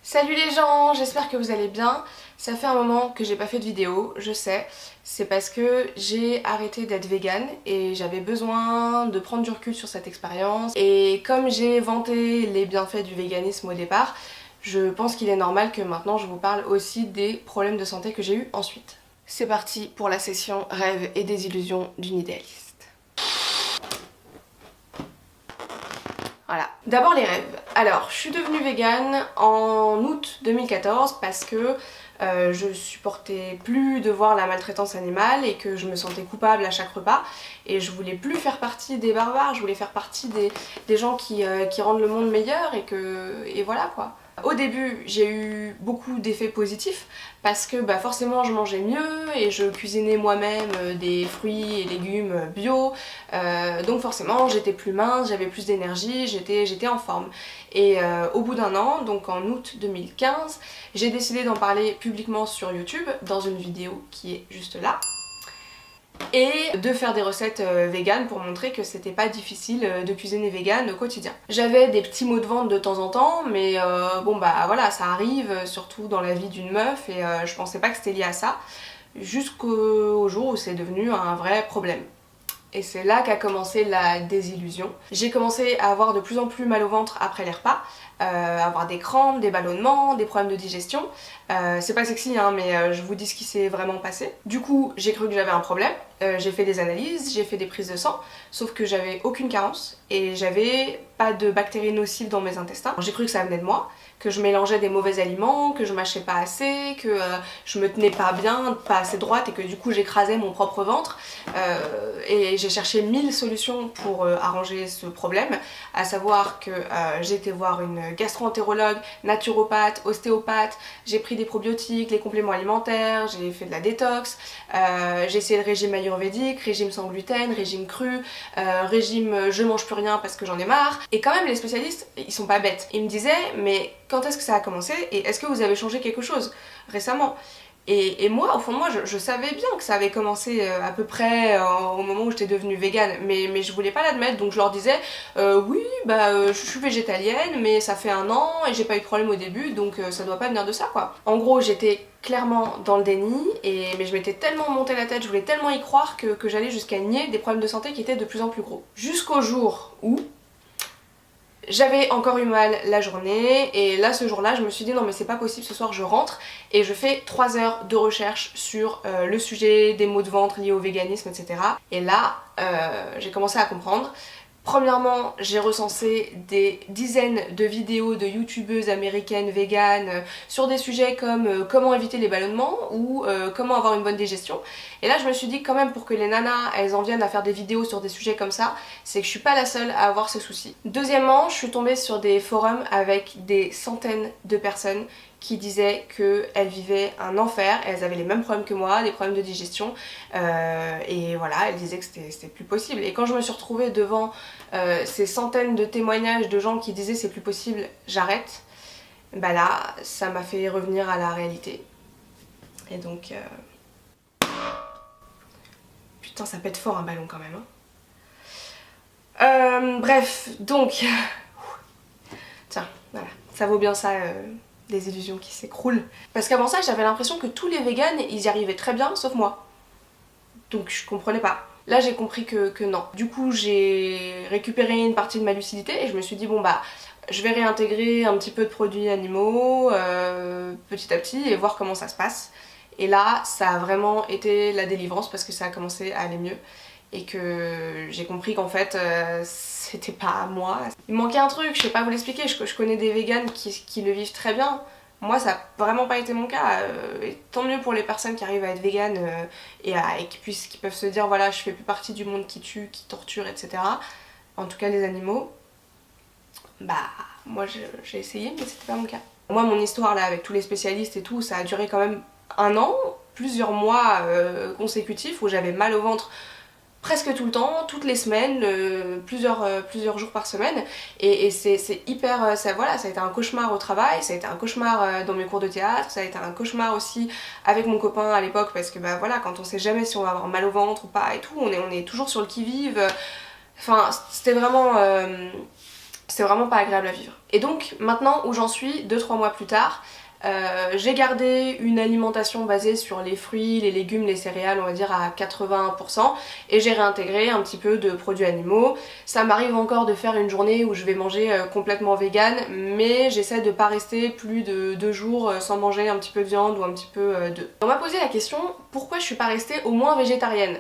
Salut les gens, j'espère que vous allez bien. Ça fait un moment que j'ai pas fait de vidéo, je sais. C'est parce que j'ai arrêté d'être végane et j'avais besoin de prendre du recul sur cette expérience. Et comme j'ai vanté les bienfaits du véganisme au départ, je pense qu'il est normal que maintenant je vous parle aussi des problèmes de santé que j'ai eu ensuite. C'est parti pour la session rêves et désillusions d'une idéaliste. Voilà. D'abord les rêves. Alors, je suis devenue végane en août 2014 parce que je supportais plus de voir la maltraitance animale et que je me sentais coupable à chaque repas et je voulais plus faire partie des barbares, je voulais faire partie des gens qui rendent le monde meilleur et voilà quoi. Au début, j'ai eu beaucoup d'effets positifs parce que forcément je mangeais mieux et je cuisinais moi-même des fruits et légumes bio, donc forcément j'étais plus mince, j'avais plus d'énergie, j'étais en forme. Et au bout d'un an, donc en août 2015, j'ai décidé d'en parler publiquement sur YouTube dans une vidéo qui est juste là. Et de faire des recettes véganes pour montrer que c'était pas difficile de cuisiner vegan au quotidien. J'avais des petits maux de ventre de temps en temps, mais bon voilà, ça arrive, surtout dans la vie d'une meuf, et je pensais pas que c'était lié à ça, jusqu'au jour où c'est devenu un vrai problème. Et c'est là qu'a commencé la désillusion. J'ai commencé à avoir de plus en plus mal au ventre après les repas, avoir des crampes, des ballonnements, des problèmes de digestion. C'est pas sexy hein, mais je vous dis ce qui s'est vraiment passé. Du coup, j'ai cru que j'avais un problème, j'ai fait des analyses, j'ai fait des prises de sang, sauf que j'avais aucune carence et j'avais pas de bactéries nocives dans mes intestins. J'ai cru que ça venait de moi, que je mélangeais des mauvais aliments, que je mâchais pas assez, que je me tenais pas bien, pas assez droite et que du coup j'écrasais mon propre ventre. Et j'ai cherché 1000 solutions pour arranger ce problème, à savoir que j'ai été voir une gastro-entérologue, naturopathe, ostéopathe, j'ai pris des probiotiques, les compléments alimentaires, j'ai fait de la détox, j'ai essayé le régime ayurvédique, régime sans gluten, régime cru, régime je mange plus rien parce que j'en ai marre. Et quand même les spécialistes, ils sont pas bêtes. Ils me disaient mais quand est-ce que ça a commencé et est-ce que vous avez changé quelque chose récemment? Et moi, au fond de moi, je savais bien que ça avait commencé à peu près au moment où j'étais devenue végane, mais je voulais pas l'admettre, donc je leur disais oui, je suis végétalienne, mais ça fait un an et j'ai pas eu de problème au début, donc ça doit pas venir de ça quoi. En gros, j'étais clairement dans le déni, mais je m'étais tellement monté la tête, je voulais tellement y croire que j'allais jusqu'à nier des problèmes de santé qui étaient de plus en plus gros. Jusqu'au jour où j'avais encore eu mal la journée et là ce jour-là je me suis dit non mais c'est pas possible, ce soir je rentre et je fais 3 heures de recherche sur le sujet des maux de ventre liés au véganisme etc. Et là j'ai commencé à comprendre. Premièrement, j'ai recensé des dizaines de vidéos de youtubeuses américaines véganes sur des sujets comme comment éviter les ballonnements ou comment avoir une bonne digestion. Et là je me suis dit quand même pour que les nanas elles en viennent à faire des vidéos sur des sujets comme ça, c'est que je suis pas la seule à avoir ce souci. Deuxièmement, je suis tombée sur des forums avec des centaines de personnes qui disaient qu'elles vivaient un enfer, elles avaient les mêmes problèmes que moi, des problèmes de digestion, et voilà, elles disaient que c'était plus possible. Et quand je me suis retrouvée devant ces centaines de témoignages de gens qui disaient c'est plus possible, j'arrête, là, ça m'a fait revenir à la réalité. Et donc... Putain, ça pète fort un ballon quand même. Hein. Bref, donc... Tiens, voilà, ça vaut bien ça... des illusions qui s'écroulent. Parce qu'avant ça, j'avais l'impression que tous les véganes, ils y arrivaient très bien, sauf moi. Donc je comprenais pas. Là, j'ai compris que non. Du coup, j'ai récupéré une partie de ma lucidité et je me suis dit, bon je vais réintégrer un petit peu de produits animaux petit à petit et voir comment ça se passe. Et là, ça a vraiment été la délivrance parce que ça a commencé à aller mieux. Et que j'ai compris qu'en fait c'était pas moi. Il me manquait un truc, je sais pas vous l'expliquer, je connais des véganes qui le vivent très bien. Moi ça a vraiment pas été mon cas, et tant mieux pour les personnes qui arrivent à être véganes et qui peuvent se dire voilà je fais plus partie du monde qui tue, qui torture etc. En tout cas les animaux, moi j'ai essayé mais c'était pas mon cas. Moi mon histoire là avec tous les spécialistes et tout ça a duré quand même un an, plusieurs mois consécutifs où j'avais mal au ventre presque tout le temps, toutes les semaines, plusieurs jours par semaine et c'est hyper, ça a été un cauchemar au travail, ça a été un cauchemar dans mes cours de théâtre, ça a été un cauchemar aussi avec mon copain à l'époque parce que voilà quand on sait jamais si on va avoir mal au ventre ou pas et tout, on est toujours sur le qui-vive, enfin c'était vraiment c'est vraiment pas agréable à vivre. Et donc maintenant où j'en suis, 2-3 mois plus tard, j'ai gardé une alimentation basée sur les fruits, les légumes, les céréales, on va dire à 81%, et j'ai réintégré un petit peu de produits animaux. Ça m'arrive encore de faire une journée où je vais manger complètement vegan, mais j'essaie de pas rester plus de 2 jours sans manger un petit peu de viande ou un petit peu d'œufs. On m'a posé la question pourquoi je suis pas restée au moins végétarienne.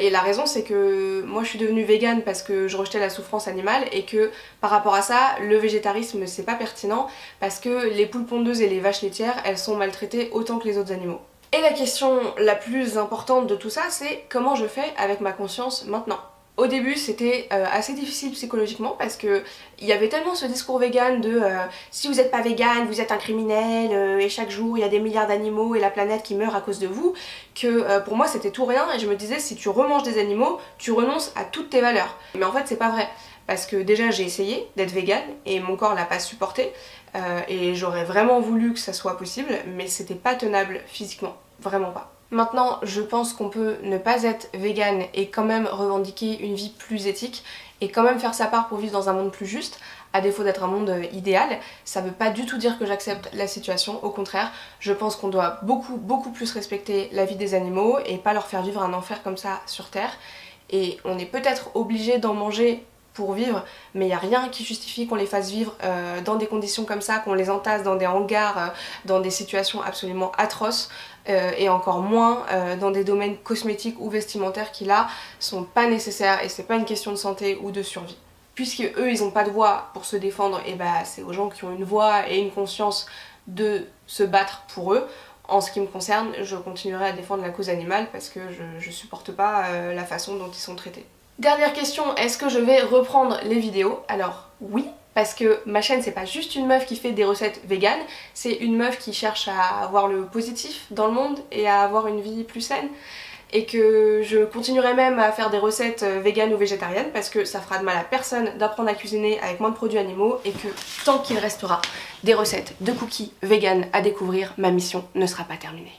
Et la raison c'est que moi je suis devenue végane parce que je rejetais la souffrance animale et que par rapport à ça le végétarisme c'est pas pertinent parce que les poules pondeuses et les vaches laitières elles sont maltraitées autant que les autres animaux. Et la question la plus importante de tout ça c'est comment je fais avec ma conscience maintenant. Au début c'était assez difficile psychologiquement parce que il y avait tellement ce discours vegan de si vous n'êtes pas vegan vous êtes un criminel et chaque jour il y a des milliards d'animaux et la planète qui meurt à cause de vous que pour moi c'était tout rien et je me disais si tu remanges des animaux tu renonces à toutes tes valeurs. Mais en fait c'est pas vrai parce que déjà j'ai essayé d'être vegan et mon corps l'a pas supporté et j'aurais vraiment voulu que ça soit possible mais c'était pas tenable physiquement, vraiment pas. Maintenant, je pense qu'on peut ne pas être vegan et quand même revendiquer une vie plus éthique et quand même faire sa part pour vivre dans un monde plus juste, à défaut d'être un monde idéal. Ça veut pas du tout dire que j'accepte la situation, au contraire, je pense qu'on doit beaucoup plus respecter la vie des animaux et pas leur faire vivre un enfer comme ça sur Terre. Et on est peut-être obligé d'en manger pour vivre, mais il n'y a rien qui justifie qu'on les fasse vivre dans des conditions comme ça, qu'on les entasse dans des hangars, dans des situations absolument atroces, et encore moins dans des domaines cosmétiques ou vestimentaires qui là sont pas nécessaires et c'est pas une question de santé ou de survie. Puisque eux ils ont pas de voix pour se défendre, et bah c'est aux gens qui ont une voix et une conscience de se battre pour eux. En ce qui me concerne, je continuerai à défendre la cause animale parce que je supporte pas la façon dont ils sont traités. Dernière question, est-ce que je vais reprendre les vidéos? Alors oui, parce que ma chaîne c'est pas juste une meuf qui fait des recettes véganes, c'est une meuf qui cherche à avoir le positif dans le monde et à avoir une vie plus saine. Et que je continuerai même à faire des recettes véganes ou végétariennes parce que ça fera de mal à personne d'apprendre à cuisiner avec moins de produits animaux et que tant qu'il restera des recettes de cookies véganes à découvrir, ma mission ne sera pas terminée.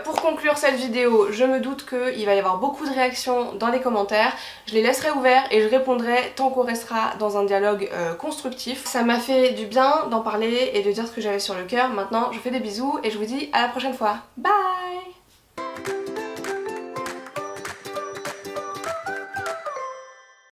Pour conclure cette vidéo, je me doute qu'il va y avoir beaucoup de réactions dans les commentaires. Je les laisserai ouverts et je répondrai tant qu'on restera dans un dialogue constructif. Ça m'a fait du bien d'en parler et de dire ce que j'avais sur le cœur. Maintenant, je fais des bisous et je vous dis à la prochaine fois. Bye!